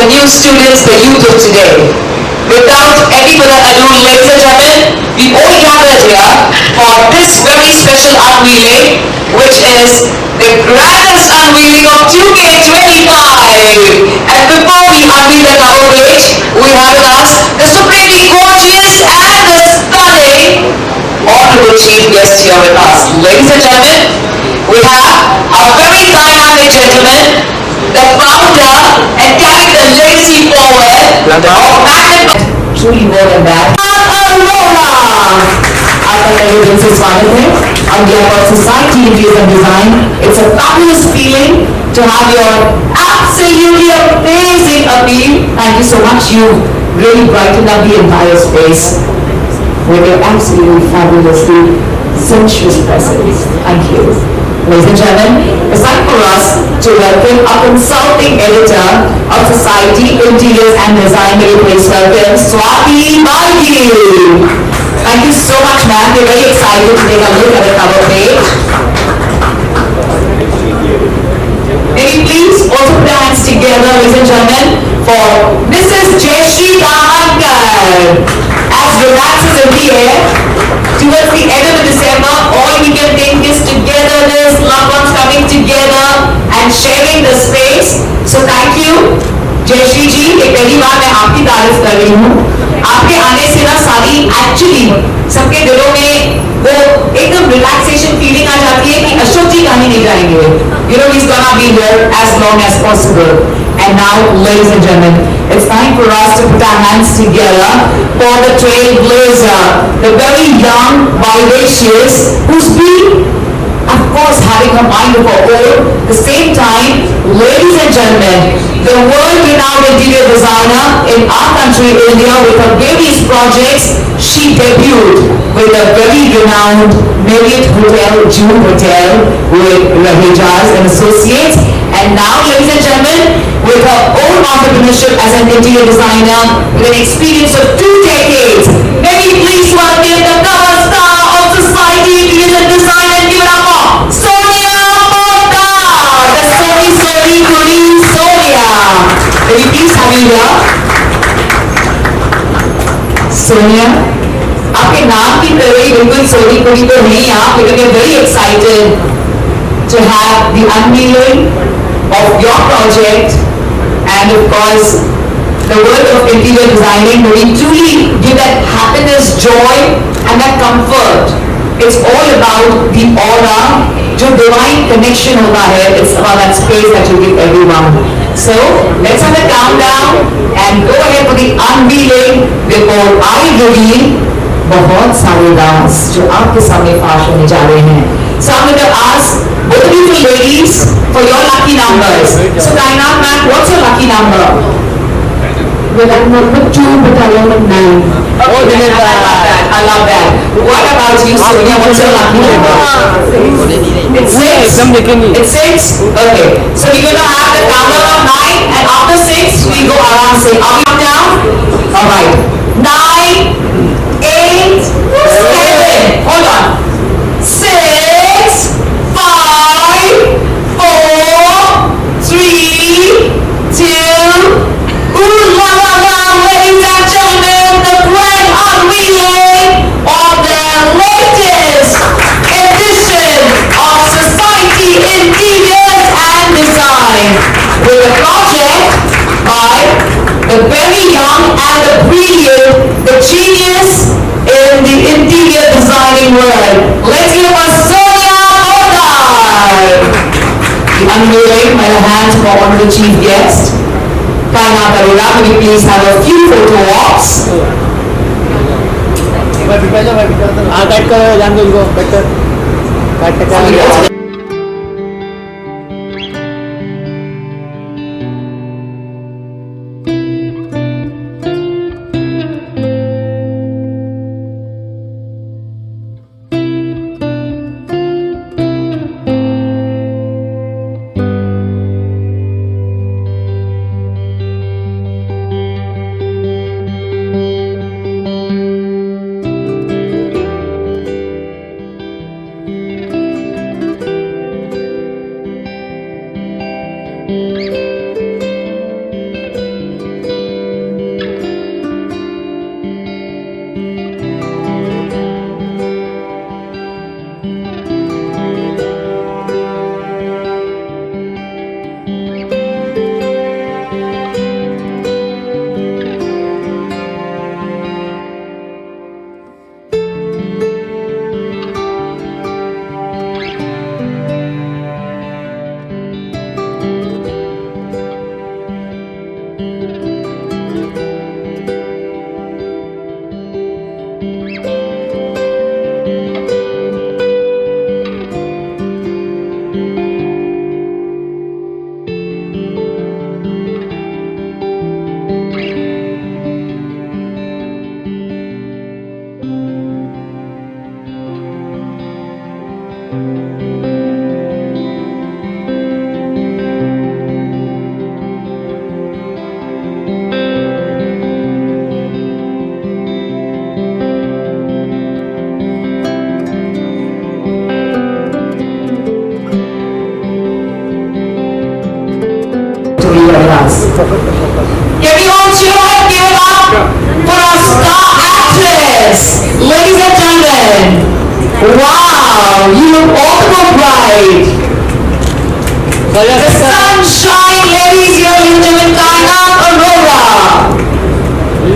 the new students, the youth of today. Without any further ado, ladies and gentlemen, we all gathered here for this very special unveiling, which is the grandest unveiling of 2K25. And before we unveil the cover page, we have with us the supremely gorgeous and the stunning honorable chief guest here with us. Ladies and gentlemen, we have our very dynamic gentleman, the founder and carrying the legacy forward of Magnet. Truly more than that. आपका तहे दिल से स्वागत है on behalf of Society Interiors and Design. It's a fabulous feeling to have your absolutely amazing appeal. Thank you so much. You really brightened up the entire space with your absolutely fabulously sensuous presence. Thank you. Ladies and gentlemen, it's time for us to welcome our consulting editor of Society Interiors and Design. May you please welcome Swati Balgi. Thank you so much, ma'am. We're very excited to take a look at the cover page. May we please also put our hands together, ladies and gentlemen, for Mrs. Jayashree Damankar. As relaxes in the air, towards the end of December, all we can think is togetherness, loved ones coming together and sharing the space. So thank you, Jayashree जी. ये पहली बार मैं आपकी तारीफ कर रही हूँ. आपके आने से ना सारी एक्चुअली सबके दिलों में वो एकदम रिलैक्सेशन फीलिंग आ जाती है कि अशोक जी कहीं नहीं जाएंगे. You know he's gonna be here as long as possible. And now, ladies and gentlemen, it's time for us to put our hands together for the trailblazer, the very young, vivacious, who's been, of course, having a mind of her own. At the same time, ladies and gentlemen, the world-renowned interior designer in our country, India, with her various projects, she debuted with a very renowned Marriott Hotel, June Hotel, with Rahejaz and Associates. And now, ladies and gentlemen, with her own entrepreneurship as an interior designer, with an experience of 2 decades, may we please welcome the cover star of Society Interiors and Design and give it up for Sonia Mota, the Soni Kuri Sonia. May we please have you here? Sonia, आपके नाम की तरह ही बिल्कुल सोनी कुड़ी तो नहीं आप, लेकिन we are very excited to have the unveiling of your project and of course the work of interior designing where we truly give that happiness, joy and that comfort. It's all about the aura, जो divine connection होता है. It's about that space that you give everyone. So let's have a countdown and go ahead for the unveiling before I reveal बहुत सारे dance जो आपके सामने फाश होने जा रहे हैं. So I'm going to ask both of you two ladies for your lucky numbers. So Kainat ma'am, what's your lucky number? Well, I'm number 2, but I am 9. Oh, I love that. What about you, Sonia? What's your lucky number? It's 6. It's 6? Okay. So we're going to have the countdown of 9 and after 6, we go around 6. Are we down? Alright. 9, 8, 7. Hold on. 6, 5, 4, 3, 2. Ooh la la la, ladies and gentlemen, the grand unveiling of the latest edition of Society Interiors and Design with a project by the very young and the brilliant, the genius in the interior designing world. Let's give us Sonia Mota. The unveiling by the hands of our honorable chief guest, Kainat Arora. Will you please have a few photo walks? Cut कर जान दो इनको cut कर To be with us. Can we all cheer and give it up for our star actress? Ladies and gentlemen, wow, you look all the more bright. The sunshine ladies here, ladies and gentlemen, Kainat Arora. We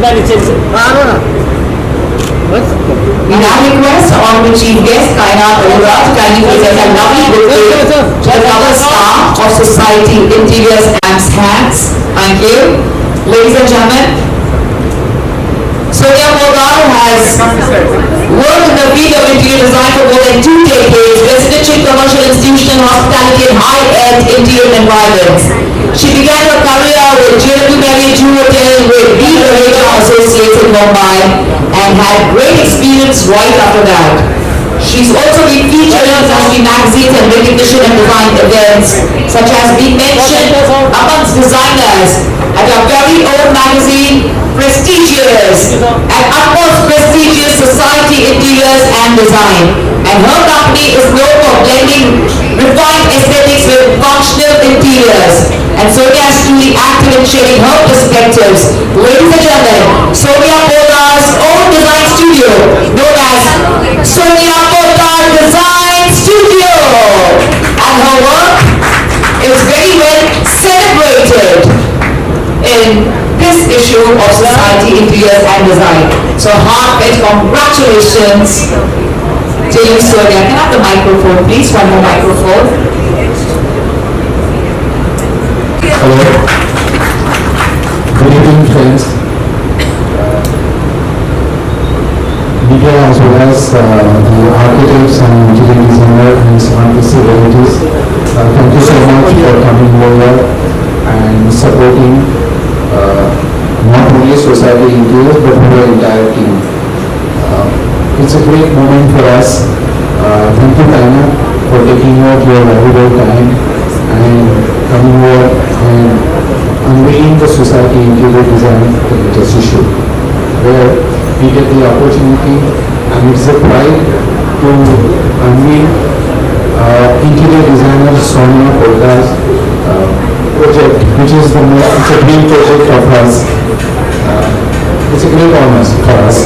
now request Honorable Chief Guest Kainat Arora to kindly present a lovely bouquet to the cover staff of Society Interiors and Hats. Thank you. Ladies and gentlemen, Sonia Poddar has worked in the field of interior design for more than 2 decades, residential, commercial, institutional, hospitality and high-end interior environments. She began her career with JW Marriott Jewel Hotel with B. Raheja Associates in Mumbai and had great experience right after that. She's also been featured in industry magazines and recognition and design events, such as being mentioned amongst designers at our very own magazine, Prestigious, and utmost prestigious Society Interiors and Design. And her company is known for blending refined aesthetics with functional interiors. And Sonia is truly active in sharing her perspectives. Ladies and gentlemen, Sonia Poddar's own design studio, known as Sonia Poddar Design Studio. And her work is very well celebrated in this issue of Society Interiors and Design. So heartfelt congratulations to you, Sonia. Can I have the microphone, please? One more microphone. Hello. Good evening, friends. Media as well as the architects and interior designers and smart facilities. Thank you so much for coming over and supporting not only Society Interiors but the entire team. It's a great moment for us. Thank you, Taina, for taking out your valuable time and coming over and unveiling the Society Interior Design Latest issue, where we get the opportunity and it's a pride to unveil interior designer Sonia Poddar's project, which is it's a dream project of us. It's a great honor for us.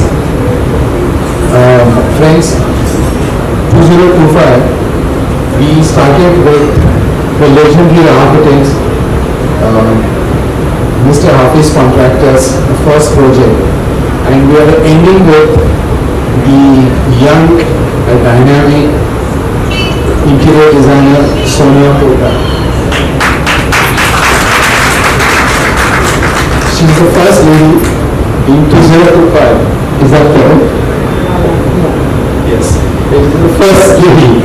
Friends, 2025, we started with the legendary architects, Mr. Hafiz Contractors, the first project, and we are ending with the young, dynamic interior designer Sonia Poddar. She's the first lady in 2025. Is that correct? Yes. It is the first lady.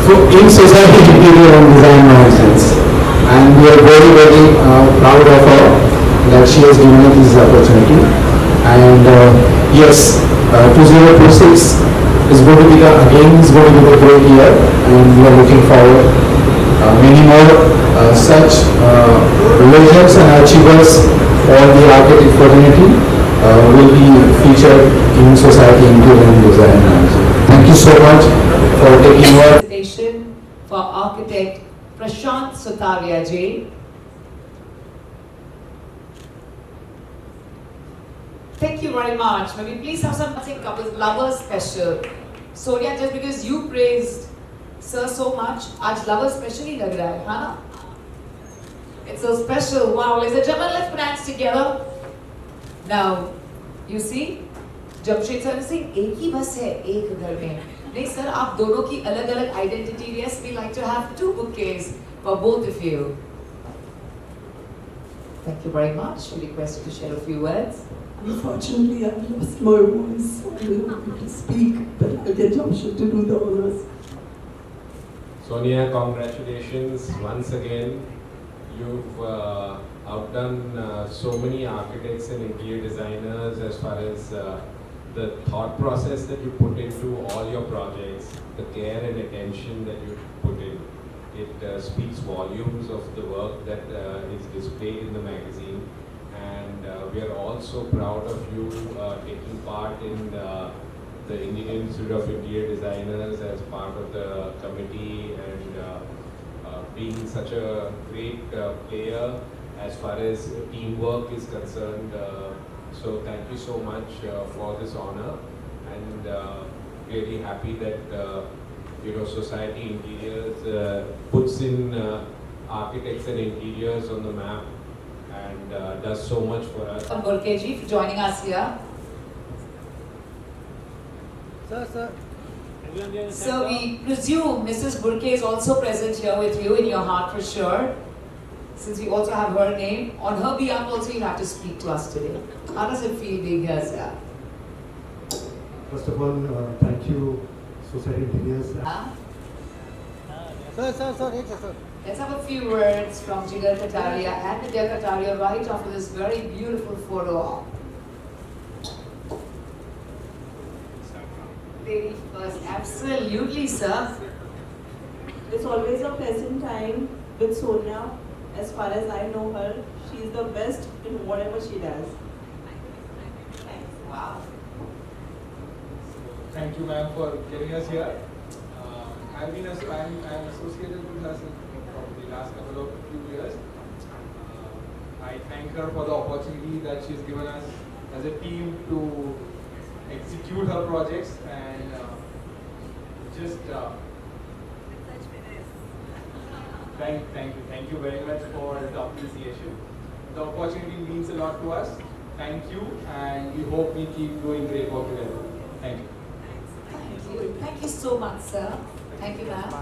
So in Society Interior and Design nonsense. And we are very, very proud of her that she has given us this opportunity. And yes, 2026 is going to be the great year, and we are looking forward many more such legends and achievers for the architect fraternity will be featured in Society Interior and Design. Thank you so much for taking over. For architect Prashant Sutaria ji. Thank you very much. May we please have something couples lovers special. Sonia, just because you praised sir so much, आज lovers special ही लग रहा है, हाँ ना? It's so special. Wow, ladies and gentlemen, let's put hands together. Now, you see, Jamshed sir Singh एक ही बस है एक घर में. नहीं सर, आप दोनों की अलग-अलग identity. Yes, we like to have 2 bouquets for both of you. Thank you very much. We request you to share a few words. Unfortunately, I've lost my voice, so I will not be able to speak, but I'll get Jamshid to do the honors. Sonia, congratulations once again. You've outdone so many architects and interior designers as far as the thought process that you put into all your projects, the care and attention that you put in, it speaks volumes of the work that is displayed in the magazine. And we are all so proud of you taking part in the Indian Institute of Interior Designers as part of the committee, and being such a great player as far as teamwork is concerned. So thank you so much for this honor, and really happy that Society Interiors puts in architects and interiors on the map, and does so much for us. Burke ji for joining us here. Sir. Everyone there in the So center. we presume Mrs. Burke is also present here with you in your heart for sure. Since we also have her name, on her behalf also you have to speak to us today. How does it feel being here, sir? First of all, thank you, Society Interiors. Huh? Sir, एक sir. Let's have a few words from Jigar Kataria and Vidya Kataria right after this very beautiful photo op. Lady first, absolutely, sir. It's always a pleasant time with Sonia. As far as I know her, she's the best in whatever she does. Wow. Thank you, ma'am, for getting us here. I'm associated with her since probably the last couple of few years. I thank her for the opportunity that she's given us as a team to execute her projects, and just thank you very much for the appreciation. The opportunity means a lot to us. Thank you, and we hope we keep doing great work together. Thank you. Thank you. Thank you so much, sir. Thank you, ma'am.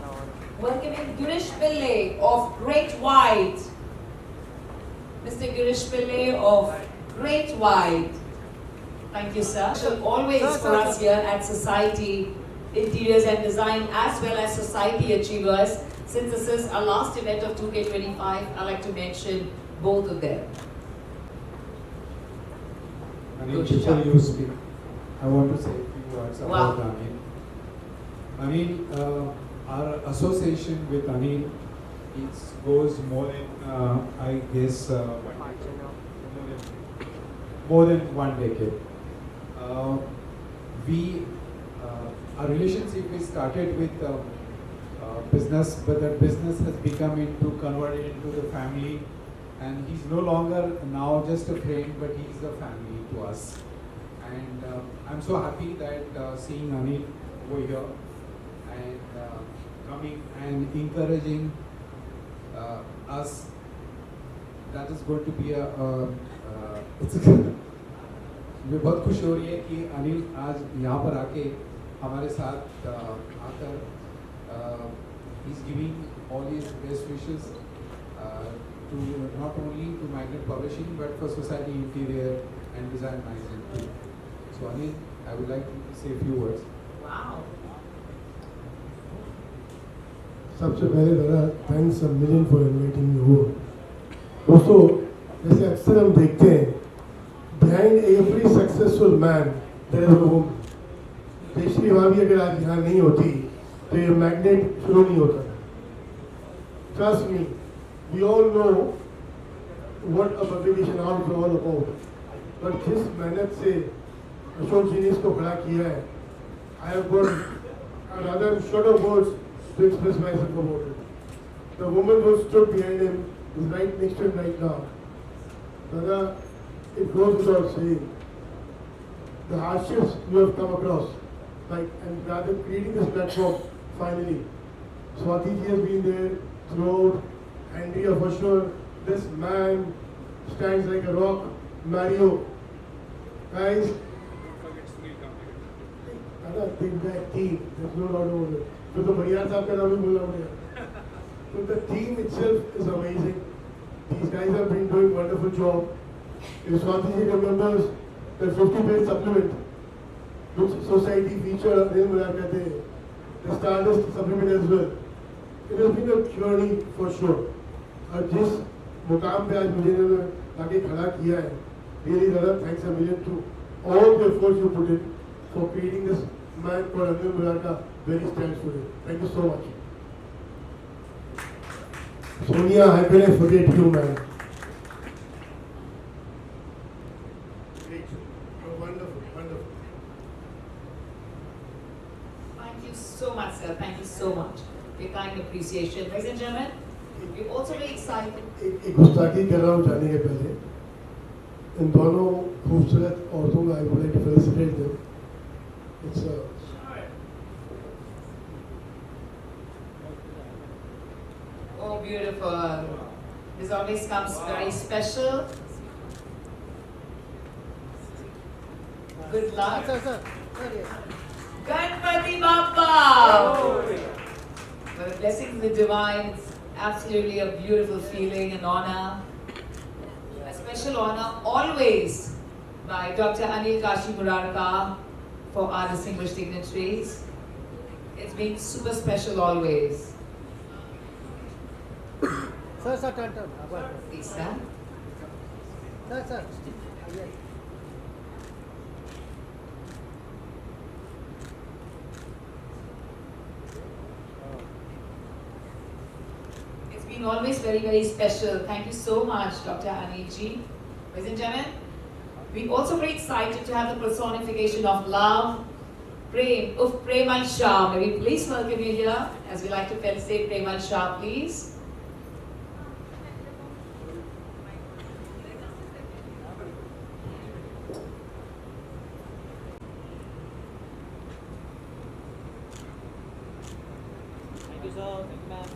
Welcoming Girish Pillai of Great White. Mr. Girish Pillai of Great White. Thank you, sir. Always for us here at Society Interiors and Design, as well as Society Achievers. Since this is our last event of 2K25, I'd like to mention both of them. Anil, before you speak, I want to say a few words about Wow. Anil. Anil, our association with Anil, it goes more than, I guess, more than one decade. Our relationship we started with business, but that business has become converted into the family, and he's no longer now just a friend, but he's a family to us. And I'm so happy that seeing Anil over here and coming and encouraging us. That is going to be मुझे बहुत खुशी हो रही है कि अनिल आज यहाँ पर आके हमारे साथ आकर he's giving all his best wishes to not only to Magnet Publishing but for Society Interior and Design Magazine too. So Anil, I would like to say a few words. Wow. सबसे पहले दादा thanks a million for inviting me हो। दोस्तों, जैसे अक्सर हम देखते हैं, behind every successful man there is a woman. Jayshree भाभी अगर आज यहाँ नहीं होती तो ये मैग्नेट शुरू नहीं होता। Trust me, we all know what a publication house is all about, but जिस मेहनत से अशोक जी ने इसको खड़ा किया है, I have got rather short of words to express myself about it. The woman who stood behind him is right next to him right now. Dada, it goes without saying, the hardships you have come across, and rather creating this platform finally. Swati ji has been there throughout, Andrea for sure. This man stands like a rock. Mario, guys. Think that team, there's no doubt about it. तो भैया साहब का नाम भी बोलना पड़ेगा। So the team itself is amazing. These guys have been doing wonderful job. If Swati ji remembers the 50-page supplement, which society featured Anil Mullarkar the Stardust supplement as well. It has been a journey for sure. और जिस मुकाम पे आज मुझे इन्होंने आगे खड़ा किया है, really दादा thanks a million to all the efforts you put in. for creating this man called Anil Murarka where he stands today. Thank you so much. Sonia, how can I forget you, man? Great. You're wonderful, wonderful. Thank you so much, sir. Thank you so much. Your kind appreciation. Ladies and gentlemen, we're also very excited. एक गुस्ताखी कर रहा हूँ जाने के पहले इन दोनों खूबसूरत औरतों को I would like to felicitate them it's Oh, beautiful. This always comes very special. Good luck. Sir. Ganpati Bappa! Well, the blessings of the divine, it's absolutely a beautiful feeling and honor. A special honor always by Dr. Anil Kashi Murarka for our distinguished dignitaries. It's been super special always. Sir, turn. Please stand. Sir. Yes. It's been always very, very special. Thank you so much, Dr. Anilji. Ladies and gentlemen, we're also very excited to have the personification of love, Prem, of Premal Shah. May we please welcome you here, as we like to felicitate Premal Shah, please. Thank you, sir. Thank you, ma'am.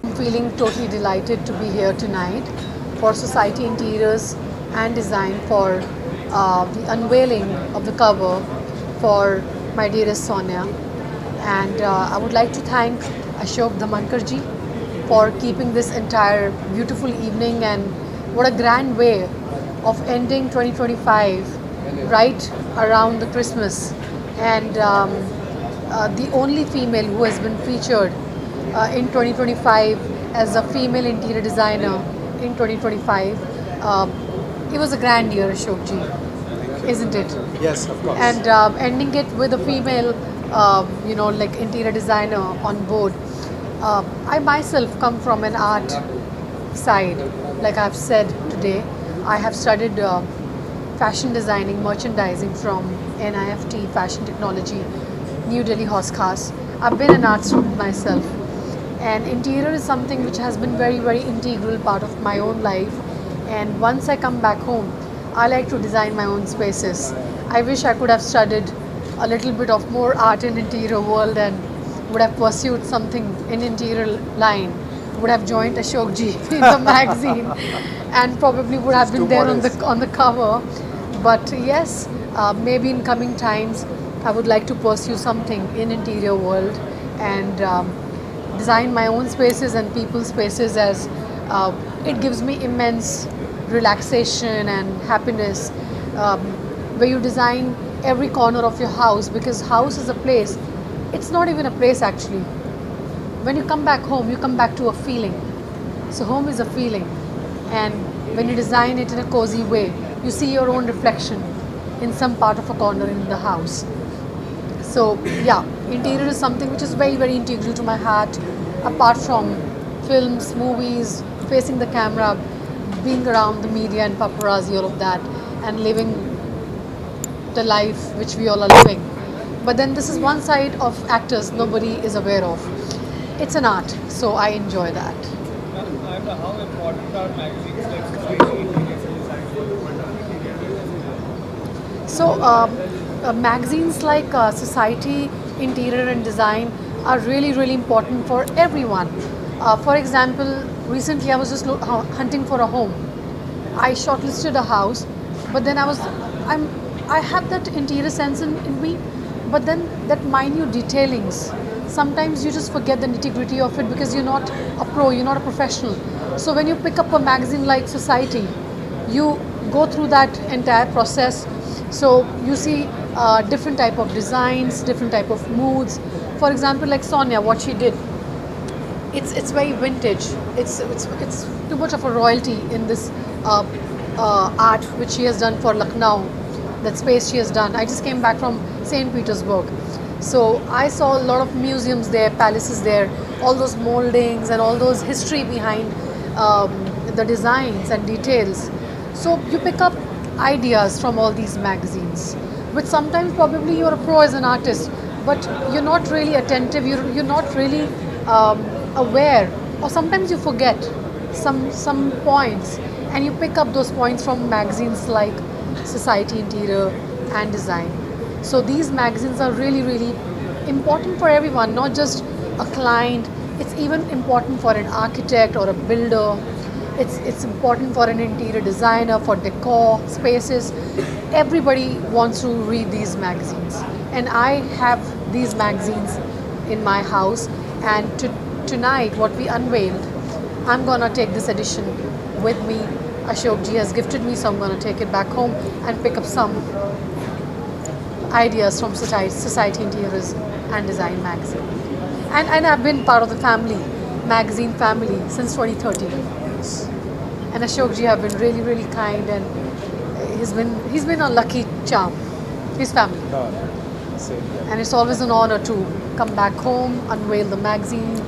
I'm feeling totally delighted to be here tonight for Society Interiors and Design for the unveiling of the cover for my dearest Sonia. And I would like to thank Ashok Dhamankarji for keeping this entire beautiful evening, and what a grand way of ending 2025 right around the Christmas. And the only female who has been featured in 2025 as a female interior designer in 2025. It was a grand year, Ashokji, isn't it? Yes, of course. And ending it with a female, like interior designer on board. I myself come from an art side. Like I've said today, I have studied fashion designing, merchandising from NIFT, Fashion Technology, New Delhi Hoskas. I've been an art student myself. And interior is something which has been very, very integral part of my own life. And once I come back home, I like to design my own spaces. I wish I could have studied a little bit of more art in interior world and would have pursued something in interior line, would have joined Ashokji in the magazine, and probably would have been there on the cover. But yes, maybe in coming times, I would like to pursue something in interior world and design my own spaces and people's spaces, as it gives me immense relaxation and happiness, where you design every corner of your house, because house is a place. It's not even a place actually. When you come back home, you come back to a feeling. So home is a feeling, and when you design it in a cozy way, you see your own reflection in some part of a corner in the house. So yeah, interior is something which is very, very integral to my heart, apart from films, movies, facing the camera, being around the media and paparazzi, all of that, and living the life which we all are living. But then this is one side of actors nobody is aware of. It's an art, so I enjoy that. And how important are magazines like Society Interiors and Design for the So magazines like Society Interior and Design are really, really important for everyone. For example, recently I was just hunting for a home. I shortlisted a house, but then I have that interior sense in me, but then that minute detailings, sometimes you just forget the nitty-gritty of it because you're not a pro, you're not a professional. So when you pick up a magazine like Society, you go through that entire process. So you see different type of designs, different type of moods. For example, like Sonia, what she did, it's very vintage. It's too much of a royalty in this art which she has done for Lucknow. that space she has done. I just came back from St. Petersburg. So I saw a lot of museums there, palaces there, all those moldings and all those history behind the designs and details. So you pick up ideas from all these magazines, which sometimes probably you're a pro as an artist, but you're not really attentive, you're not really aware, or sometimes you forget some points, and you pick up those points from magazines like Society Interior and Design. So these magazines are really important for everyone, not just a client. It's even important for an architect or a builder. It's important for an interior designer, for decor spaces. Everybody wants to read these magazines, and I have these magazines in my house. And tonight, what we unveiled, I'm gonna take this edition with me. Ashok ji has gifted me, so I'm gonna take it back home and pick up some ideas from Society Interiors and Design magazine. And I've been part of the magazine family since 2013. And Ashok ji have been really kind, and he's been a lucky charm, his family. And it's always an honor to come back home, unveil the magazine,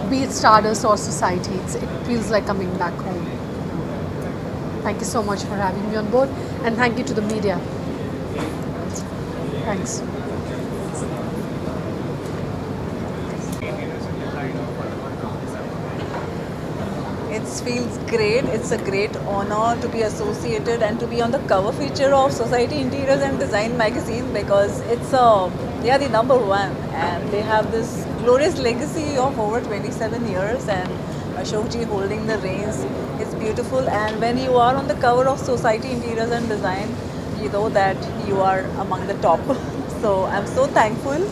be it Stardust or Society. It feels like coming back home. Thank you so much for having me on board, and thank you to the media. Thanks. It feels great. It's a great honor to be associated and to be on the cover feature of Society Interiors and Design magazine, because they are the number one, and they have this glorious legacy of over 27 years, and Ashok ji holding the reins. It's beautiful, and when you are on the cover of Society Interiors and Design, you know that you are among the top. So I'm so thankful,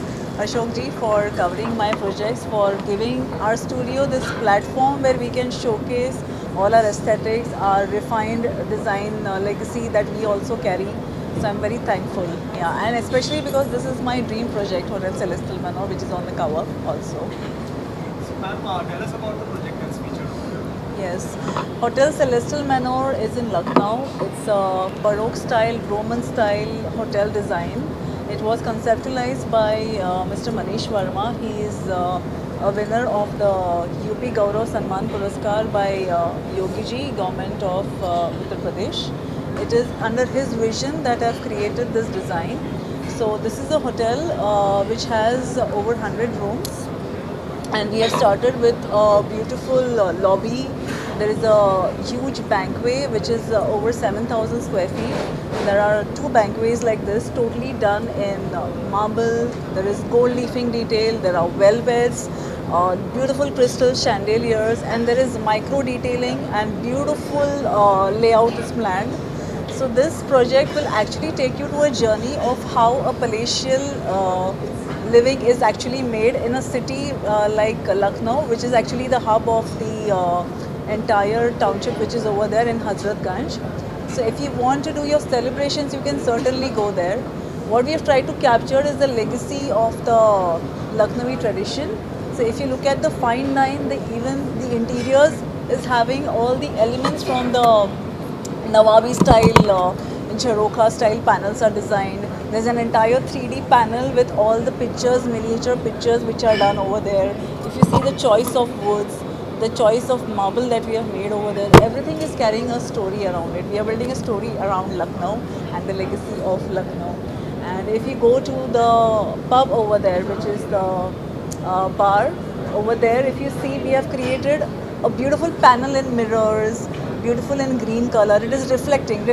Ashok ji, for covering my projects, for giving our studio this platform where we can showcase all our aesthetics, our refined design legacy that we also carry. So I'm very thankful. Yeah, and especially because this is my dream project, Hotel Celestial Manor, which is on the cover also. So ma'am, tell us about the project that's featured over here. Yes, Hotel Celestial Manor is in Lucknow. It's a Baroque style, Roman style hotel design. It was conceptualized by Mr. Manish Verma. He is a winner of the UP Gaurav Samman Puraskar by Yogi Ji, Government of Uttar Pradesh. It is under his vision that I've created this design. So this is a hotel which has over 100 rooms, and we have started with a beautiful lobby. There is a huge banquet which is over 7,000 square feet. There are 2 banquets like this, totally done in marble. There is gold leafing detail, there are velvets, beautiful crystal chandeliers, and there is micro detailing and beautiful layout is planned. So this project will actually take you to a journey of how a palatial living is actually made in a city like Lucknow, which is actually the hub of the entire township, which is over there in Hazratganj. So if you want to do your celebrations, you can certainly go there. What we have tried to capture is the legacy of the Lucknowi tradition. So if you look at the fine line, even the interiors is having all the elements from the Nawabi style, Jharokha style panels are designed. There's an entire 3D panel with all the pictures, miniature pictures which are done over there. If you see the choice of woods, the choice of marble that we have made over there, everything is carrying a story around it. We are building a story around Lucknow and the legacy of Lucknow. And if you go to the pub over there, which is the bar, over there, if you see, we have created a beautiful panel in mirrors, beautiful in green color. It is reflecting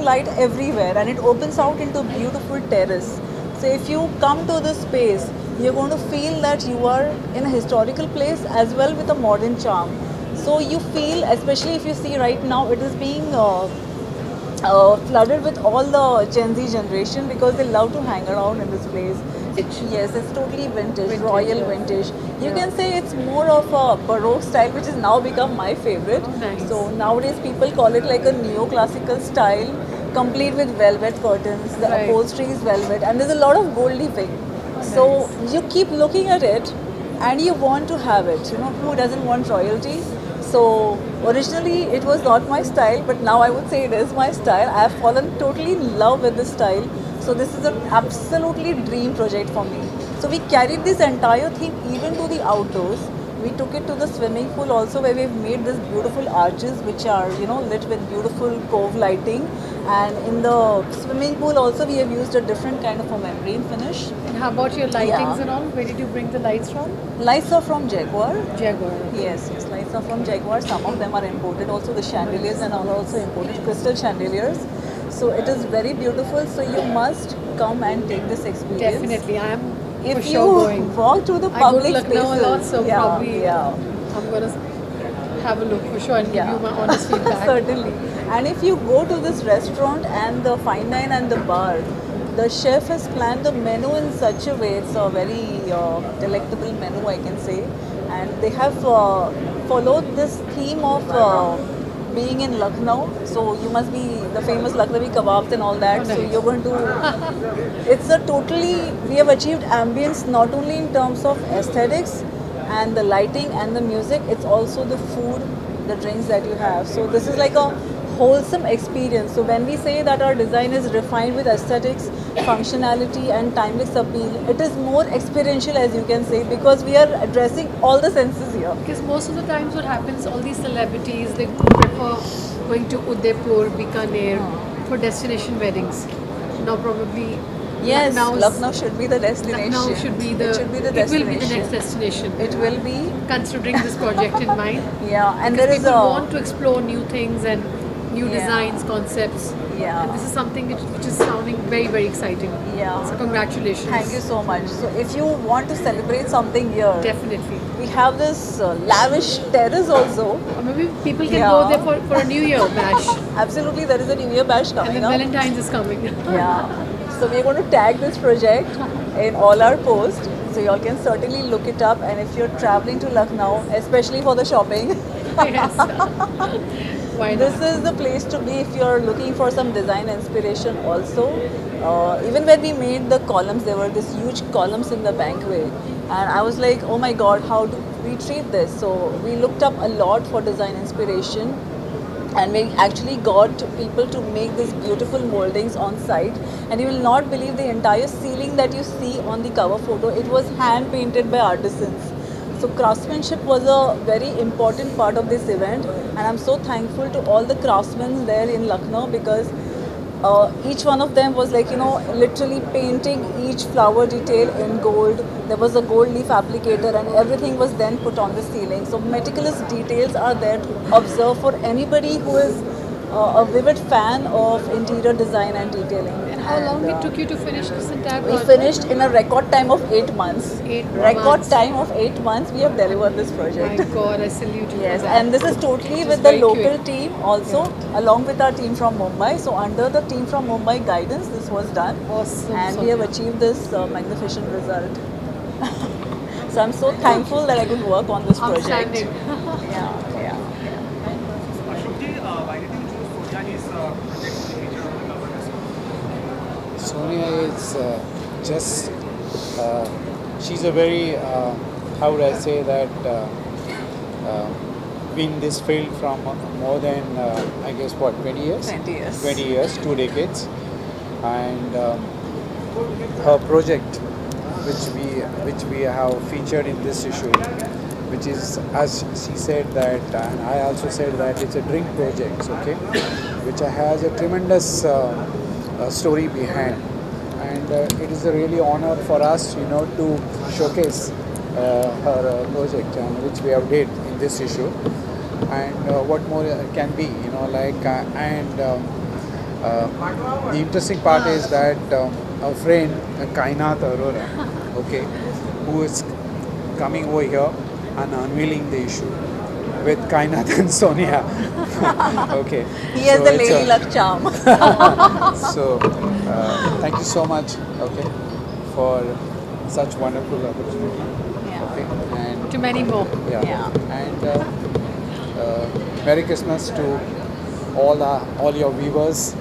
light everywhere, and it opens out into a beautiful terrace. So if you come to this space, you're going to feel that you are in a historical place as well with a modern charm. So you feel, especially if you see right now, it is being flooded with all the Gen Z generation because they love to hang around in this place. Yes, it's totally vintage, royal vintage. You can say it's more of a Baroque style, which has now become my favorite. Nice. So nowadays people call it like a neoclassical style, complete with velvet curtains. The Right. upholstery is velvet, and there's a lot of gold leafing. So you keep looking at it, and you want to have it. You know, who doesn't want royalty? So originally it was not my style, but now I would say it is my style. I have fallen totally in love with this style. So this is an absolutely dream project for me. So we carried this entire theme even to the outdoors. We took it to the swimming pool also, where we've made these beautiful arches which are, you know, lit with beautiful cove lighting. And in the swimming pool also we have used a different kind of a membrane finish. And how about your lightings Yeah. and all? Where did you bring the lights from? Lights are from Jaguar. Jaguar. Yes, lights are from Jaguar. Some of them are imported. Also the chandeliers and all are also imported, crystal chandeliers. So it is very beautiful. So you must come and take this experience. Definitely, I am for If sure you going. walk through the I go to public Lucknow spaces, a lot, so yeah, probably yeah. I'm gonna have a look for sure and give you my honest feedback. Certainly. And if you go to this restaurant and the fine dine and the bar, the chef has planned the menu in such a way, it's a very delectable menu, I can say. And they have followed this theme of being in Lucknow. So you must be the famous Lucknowi kebabs and all that. So you're going to, it's a totally, we have achieved ambience not only in terms of aesthetics and the lighting and the music, it's also the food, the drinks that you have. So this is like a wholesome experience. So when we say that our design is refined with aesthetics, functionality and timeless appeal, it is more experiential, as you can say, because we are addressing all the senses here. Because most of the times what happens, all these celebrities, they prefer going to Udaipur, Bikaner for destination weddings. Now probably Yes, Lucknow's- Lucknow should be the destination. Lucknow should be the, it should be the it will destination. be the next destination. It will be. Considering this project in mind. Yeah, and Because there is people a want to explore new things and new Yeah. designs, concepts. Yeah. And this is something which is sounding very, very exciting. Yeah. So congratulations. Thank you so much. So if you want to celebrate something here, Definitely. we have this lavish terrace also. Or maybe people can Yeah. go there for a New Year bash. Absolutely, there is a New Year bash And coming then up. Valentine's is coming. Yeah. So we're going to tag this project in all our posts. So you all can certainly look it up. And if you're traveling to Lucknow, especially for the shopping, Yes. Why not? this is the place to be if you're looking for some design inspiration also. Even when we made the columns, there were these huge columns in the bankway. And I was like, oh my God, how do we treat this? So we looked up a lot for design inspiration. And we actually got people to make these beautiful moldings on site. And you will not believe the entire ceiling that you see on the cover photo. It was hand painted by artisans. So craftsmanship was a very important part of this event. And I'm so thankful to all the craftsmen there in Lucknow, because each one of them was like, you know, literally painting each flower detail in gold. There was a gold leaf applicator and everything was then put on the ceiling. So meticulous details are there to observe for anybody who is a vivid fan of interior design and detailing. And how long it took you to finish this entire We project? finished in a record time of 8 months. 8 Record months. time of 8 months we have delivered this project. My God, I salute you. Yes, for that. and this is totally Which with is the very local quick. team also, along with our team from Mumbai. So under the team from Mumbai guidance, this was done. Awesome. And we have achieved this magnificent result. So I'm so thankful that I could work on this project. Outstanding. Yeah. Ashokji, why did you choose Sonia's project to feature on the cover as well? Sonia is just, she's a very, how would I say that, been in this field from more than, I guess, what, 20 years? 20 years. 20 years, 2 decades. And her project, which we have featured in this issue, which is, as she said that, and I also said that it's a drink project, okay, which has a tremendous story behind, and it is a really honor for us, you know, to showcase her project, which we have did in this issue, and what more can be, you know, like, the interesting part is that our friend Kainat Arora, okay, who is coming over here and unveiling the issue with Kainat and Sonia. Okay. He has So the it's lady luck charm. So thank you so much, okay, for such wonderful opportunity. Yeah. Okay, and To many more. Yeah. and Merry Christmas to all your viewers.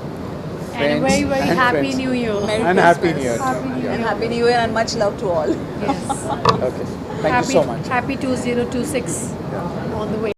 And a very, very and happy friends. New Year. Merry And Happy Christmas. New Year. Happy New Yeah. And Happy New Year and much love to all. Yes. Okay. Thank you so much. Happy 2026 on the way.